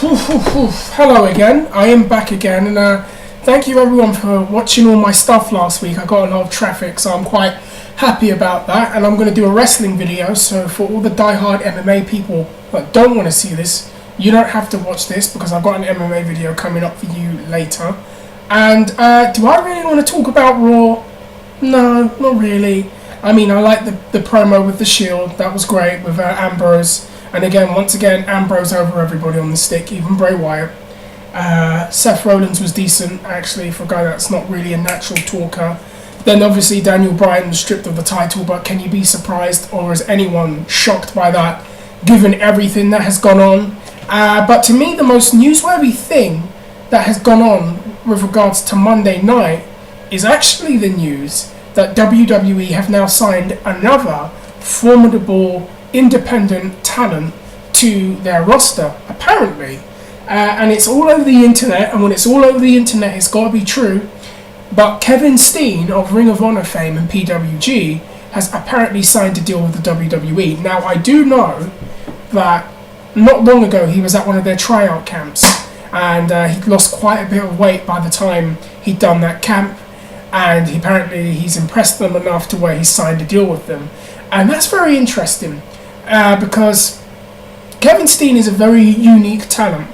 Hello again, I am back again, and thank you everyone for watching all my stuff last week. I got a lot of traffic, so I'm quite happy about that, and I'm going to do a wrestling video, so for all the die-hard MMA people that don't want to see this, you don't have to watch this, because I've got an MMA video coming up for you later. And do I really want to talk about Raw? No, not really. I mean, I like the promo with the Shield, that was great, with Ambrose. And again, once again, Ambrose over everybody on the stick, even Bray Wyatt. Seth Rollins was decent, actually, for a guy that's not really a natural talker. Then obviously Daniel Bryan was stripped of the title, but can you be surprised, or is anyone shocked by that, given everything that has gone on? But to me, the most newsworthy thing that has gone on with regards to Monday night is actually the news that WWE have now signed another formidable independent talent to their roster, apparently. And it's all over the internet, and when it's all over the internet, it's got to be true. But Kevin Steen of Ring of Honor fame and PWG has apparently signed a deal with the WWE. Now, I do know that not long ago he was at one of their tryout camps, and he'd lost quite a bit of weight by the time he'd done that camp, and apparently he's impressed them enough to where he signed a deal with them. And that's very interesting, because Kevin Steen is a very unique talent.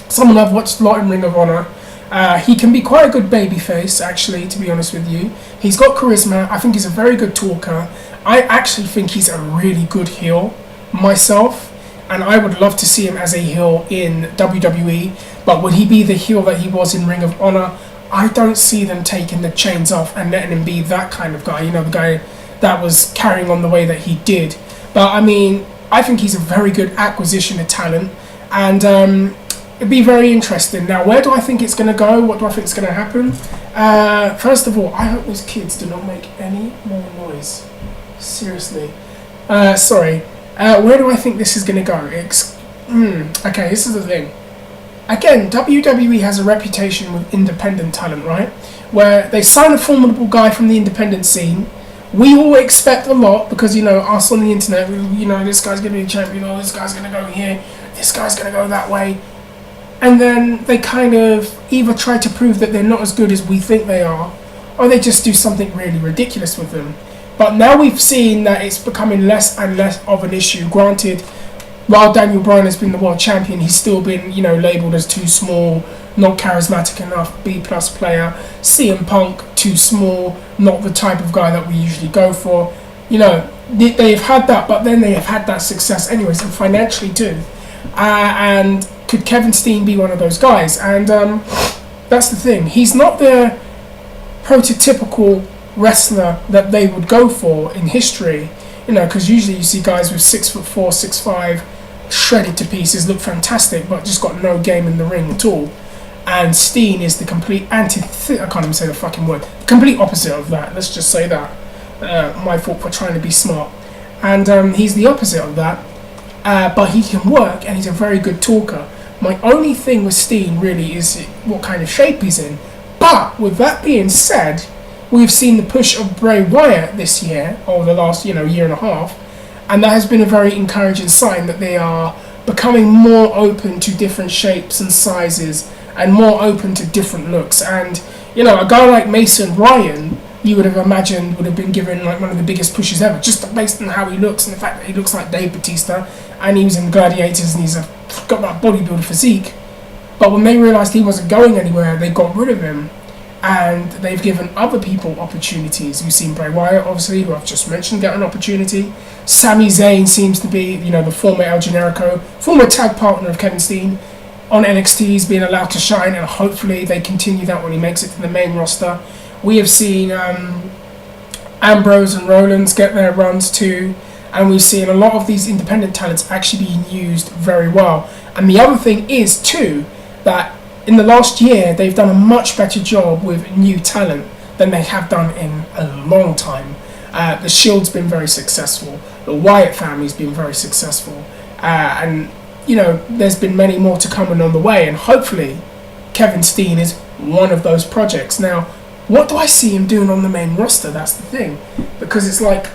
Someone I've watched a lot in Ring of Honor. He can be quite a good babyface, actually, to be honest with you. He's got charisma. I think he's a very good talker. I actually think he's a really good heel myself, and I would love to see him as a heel in WWE. But would he be the heel that he was in Ring of Honor? I don't see them taking the chains off and letting him be that kind of guy. You know, the guy that was carrying on the way that he did. But I mean, I think he's a very good acquisition of talent, and it'd be very interesting. Now, where do I think it's going to go? What do I think is going to happen? First of all, I hope those kids do not make any more noise. Seriously. Sorry. Where do I think this is going to go? Okay, this is the thing. Again, WWE has a reputation with independent talent, right? Where they sign a formidable guy from the independent scene. We all expect a lot because, you know, us on the internet, you know, this guy's going to be a champion, or this guy's going to go here, this guy's going to go that way. And then they kind of either try to prove that they're not as good as we think they are, or they just do something really ridiculous with them. But now we've seen that it's becoming less and less of an issue. Granted, while Daniel Bryan has been the world champion, he's still been, you know, labelled as too small, not charismatic enough, B+ player. CM Punk, too small, not the type of guy that we usually go for. You know, they've had that, but then they have had that success anyways, and financially too. And could Kevin Steen be one of those guys? And that's the thing. He's not the prototypical wrestler that they would go for in history. You know, because usually you see guys with 6'4", 6'5", shredded to pieces, look fantastic, but just got no game in the ring at all. And Steen is the complete I can't even say the fucking word. Complete opposite of that. Let's just say that. My fault for trying to be smart. And he's the opposite of that. But he can work, and he's a very good talker. My only thing with Steen really is what kind of shape he's in. But with that being said, we've seen the push of Bray Wyatt this year, or the last, you know, year and a half, and that has been a very encouraging sign that they are becoming more open to different shapes and sizes, and more open to different looks. And, you know, a guy like Mason Ryan, you would have imagined would have been given like one of the biggest pushes ever, just based on how he looks and the fact that he looks like Dave Bautista, and he was in Gladiators and he's got that bodybuilder physique. But when they realised he wasn't going anywhere, they got rid of him, and they've given other people opportunities. We've seen Bray Wyatt, obviously, who I've just mentioned, get an opportunity. Sami Zayn seems to be, you know, the former El Generico, former tag partner of Kevin Steen on NXT. He's being allowed to shine, and hopefully they continue that when he makes it to the main roster. We have seen Ambrose and Rollins get their runs too, and we've seen a lot of these independent talents actually being used very well. And the other thing is too, that in the last year they've done a much better job with new talent than they have done in a long time. The Shield's been very successful, the Wyatt family's been very successful, and, you know, there's been many more to come on the way, and hopefully Kevin Steen is one of those projects. Now, what do I see him doing on the main roster? That's the thing, because it's like,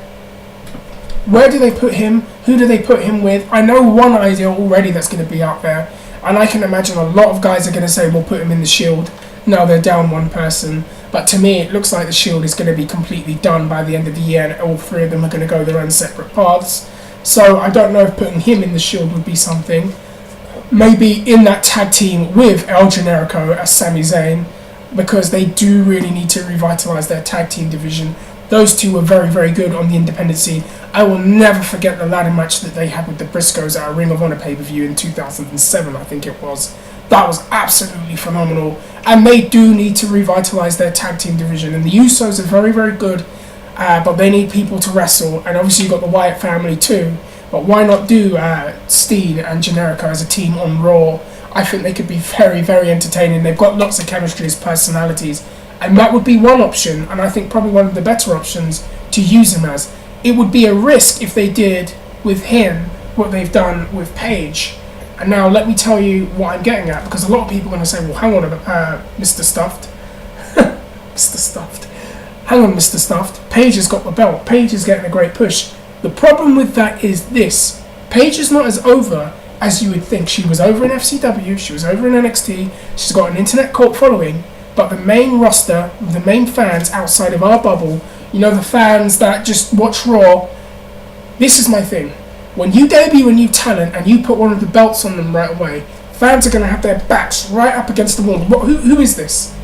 where do they put him? Who do they put him with? I know one idea already that's going to be out there, And I can imagine a lot of guys are going to say, we'll put him in the Shield. Now they're down one person. But to me, it looks like the Shield is going to be completely done by the end of the year, and all three of them are going to go their own separate paths. So I don't know if putting him in the Shield would be something. Maybe in that tag team with El Generico as Sami Zayn, because they do really need to revitalise their tag team division. Those two were very, very good on the independent scene. I will never forget the ladder match that they had with the Briscoes at a Ring of Honor pay-per-view in 2007, I think it was. That was absolutely phenomenal. And they do need to revitalise their tag team division. And the Usos are very, very good, but they need people to wrestle. And obviously you've got the Wyatt family too. But why not do Steen and Generico as a team on Raw? I think they could be very, very entertaining. They've got lots of chemistry as personalities. And that would be one option, and I think probably one of the better options to use him as. It would be a risk if they did with him what they've done with Paige. And now let me tell you what I'm getting at, because a lot of people are going to say, well, hang on, Mr. Stuffed. Mr. Stuffed. Hang on, Mr. Stuffed. Paige has got the belt. Paige is getting a great push. The problem with that is this. Paige is not as over as you would think. She was over in FCW, she was over in NXT, she's got an internet cult following, but the main roster, the main fans outside of our bubble, you know, the fans that just watch Raw, this is my thing. When you debut a new talent and you put one of the belts on them right away, fans are going to have their backs right up against the wall. Who is this?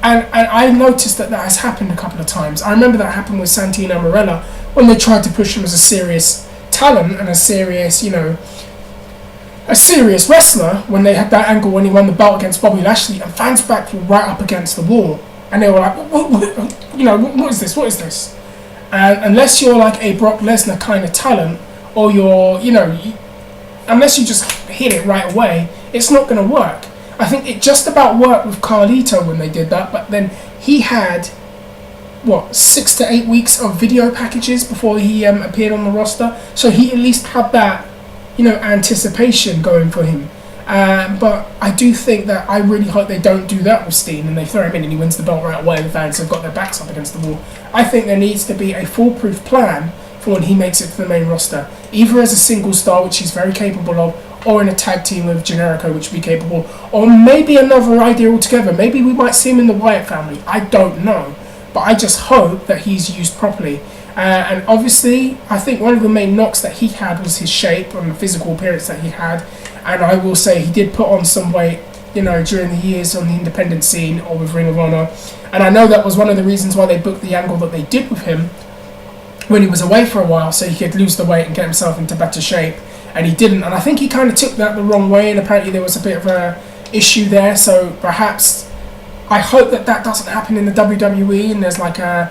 And I noticed that has happened a couple of times. I remember that happened with Santino Marella when they tried to push him as a serious talent and a serious, you know, a serious wrestler, when they had that angle when he won the belt against Bobby Lashley, and fans' backs were right up against the wall, and they were like, what is this? And unless you're like a Brock Lesnar kind of talent, or you're, unless you just hit it right away, it's not going to work. I think it just about worked with Carlito when they did that, but then he had, 6 to 8 weeks of video packages before he appeared on the roster, so he at least had that, anticipation going for him. But I do think that I really hope they don't do that with Steen and they throw him in and he wins the belt right away and the fans have got their backs up against the wall. I think there needs to be a foolproof plan for when he makes it to the main roster, either as a single star, which he's very capable of, or in a tag team with Generico, which would be capable, or maybe another idea altogether. Maybe we might see him in the Wyatt family. I don't know, but I just hope that he's used properly. And obviously, I think one of the main knocks that he had was his shape and the physical appearance that he had. And I will say he did put on some weight, during the years on the independent scene or with Ring of Honor. And I know that was one of the reasons why they booked the angle that they did with him when he was away for a while, so he could lose the weight and get himself into better shape. And he didn't. And I think he kind of took that the wrong way, and apparently there was a bit of a issue there. So perhaps I hope that doesn't happen in the WWE, and there's like a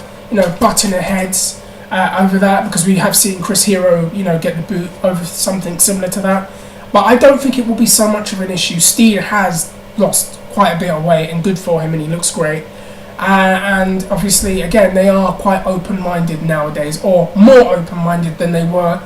butting of heads over that, because we have seen Chris Hero get the boot over something similar to that. But I don't think it will be so much of an issue. Steen has lost quite a bit of weight, and good for him, and he looks great. And obviously, again, they are quite open-minded nowadays, or more open-minded than they were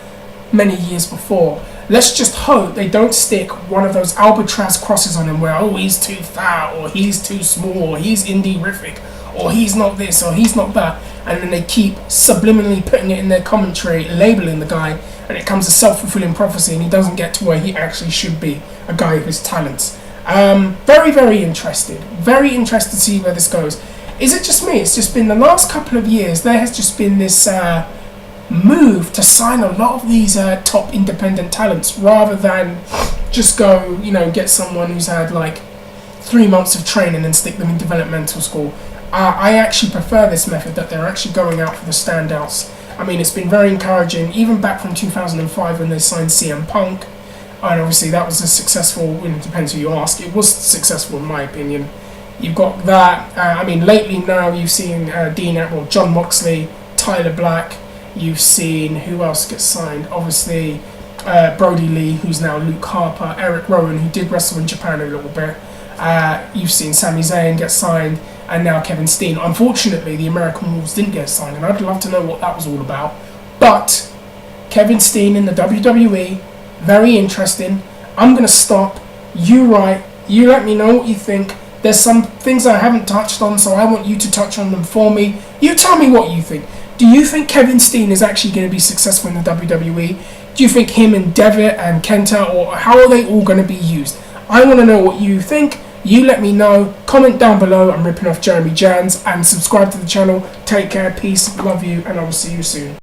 many years before. Let's just hope they don't stick one of those Albatross crosses on him where, he's too fat, or he's too small, or he's indie-rific, or he's not this, or he's not that. And then they keep subliminally putting it in their commentary, labeling the guy, and it comes a self-fulfilling prophecy, and he doesn't get to where he actually should be, a guy of his talents. Very, very interested. Very interested to see where this goes. Is it just me? It's just been the last couple of years, there has just been this move to sign a lot of these top independent talents, rather than just go, get someone who's had like 3 months of training and stick them in developmental school. I actually prefer this method, that they're actually going out for the standouts. I mean, it's been very encouraging, even back from 2005 when they signed CM Punk, and obviously that was a successful, it depends who you ask, it was successful in my opinion. You've got that, lately now you've seen John Moxley, Tyler Black, you've seen, who else gets signed? Obviously, Brody Lee, who's now Luke Harper, Eric Rowan, who did wrestle in Japan a little bit. You've seen Sami Zayn get signed, and now Kevin Steen. Unfortunately, the American Wolves didn't get signed, and I'd love to know what that was all about. But Kevin Steen in the WWE, very interesting. I'm going to stop. You write. You let me know what you think. There's some things I haven't touched on, so I want you to touch on them for me. You tell me what you think. Do you think Kevin Steen is actually going to be successful in the WWE? Do you think him and Devitt and Kenta, or how are they all going to be used? I want to know what you think. You let me know. Comment down below. I'm ripping off Jeremy Jans, and subscribe to the channel. Take care, peace, love you, and I will see you soon.